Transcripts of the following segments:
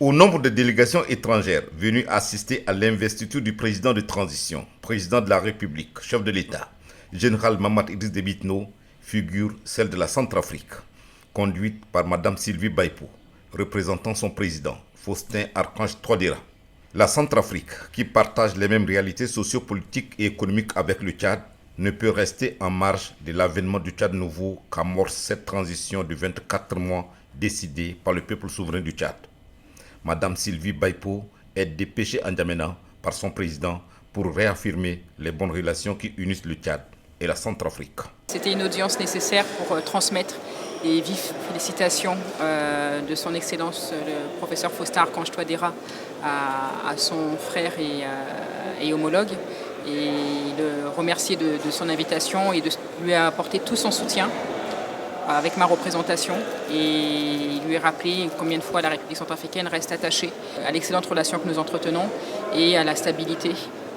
Au nombre de délégations étrangères venues assister à l'investiture du président de transition, président de la République, chef de l'État, général Mamad Idriss Déby Itno, figure celle de la Centrafrique, conduite par Mme Sylvie Baipo, représentant son président, Faustin Archange Touadéra. La Centrafrique, qui partage les mêmes réalités sociopolitiques et économiques avec le Tchad, ne peut rester en marge de l'avènement du Tchad nouveau qu'amorce cette transition de 24 mois décidée par le peuple souverain du Tchad. Madame Sylvie Baipo est dépêchée à N'Djamena par son président pour réaffirmer les bonnes relations qui unissent le Tchad et la Centrafrique. C'était une audience nécessaire pour transmettre les vives félicitations de son Excellence le professeur Faustin Archange Touadéra à son frère et homologue, et le remercier de son invitation et de lui apporter tout son soutien avec ma représentation, et lui rappeler combien de fois la République centrafricaine reste attachée à l'excellente relation que nous entretenons et à la stabilité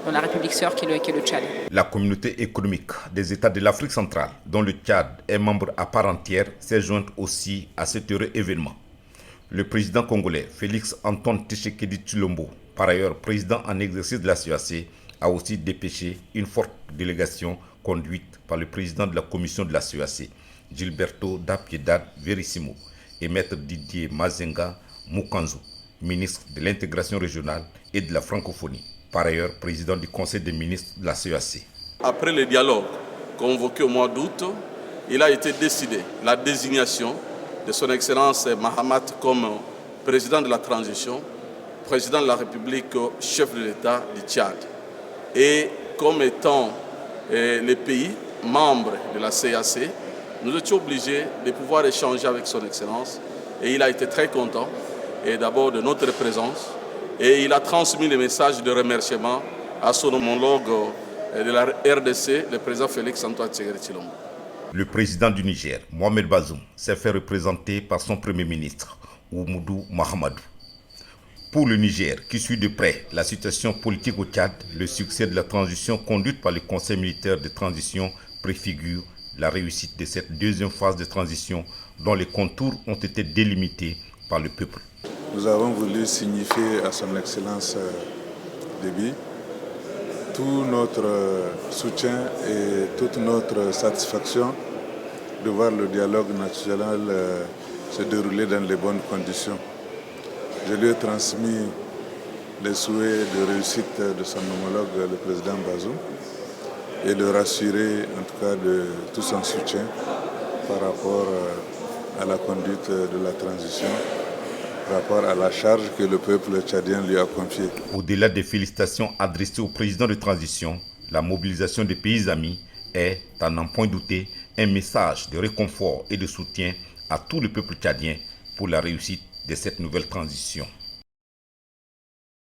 dans la République sœur qui est le Tchad. La communauté économique des États de l'Afrique centrale, dont le Tchad est membre à part entière, s'est jointe aussi à cet heureux événement. Le président congolais Félix Antoine Tshisekedi Tshilombo, par ailleurs président en exercice de la CEAC, a aussi dépêché une forte délégation conduite par le président de la commission de la CEAC, Gilberto da Piedad Verissimo, et maître Didier Mazenga Mukanzu, ministre de l'intégration régionale et de la francophonie, par ailleurs président du conseil des ministres de la CEAC. Après le dialogue convoqué au mois d'août, il a été décidé la désignation de son Excellence Mahamat comme président de la transition, président de la République, chef de l'État du Tchad. Et comme étant les pays membres de la CEAC, nous étions obligés de pouvoir échanger avec son Excellence, et il a été très content et d'abord de notre présence, et il a transmis les messages de remerciement à son homologue de la RDC, le président Félix Antoine Tshilombo. Le président du Niger, Mohamed Bazoum, s'est fait représenter par son premier ministre, Oumoudou Mahamadou. Pour le Niger, qui suit de près la situation politique au Tchad, le succès de la transition conduite par le Conseil militaire de transition préfigure la réussite de cette deuxième phase de transition dont les contours ont été délimités par le peuple. Nous avons voulu signifier à son Excellence Déby tout notre soutien et toute notre satisfaction de voir le dialogue national se dérouler dans les bonnes conditions. Je lui ai transmis les souhaits de réussite de son homologue, le président Bazoum, et de rassurer en tout cas de tout son soutien par rapport à la conduite de la transition, par rapport à la charge que le peuple tchadien lui a confiée. Au-delà des félicitations adressées au président de transition, la mobilisation des pays amis est, à n'en point douter, un message de réconfort et de soutien à tout le peuple tchadien pour la réussite de cette nouvelle transition.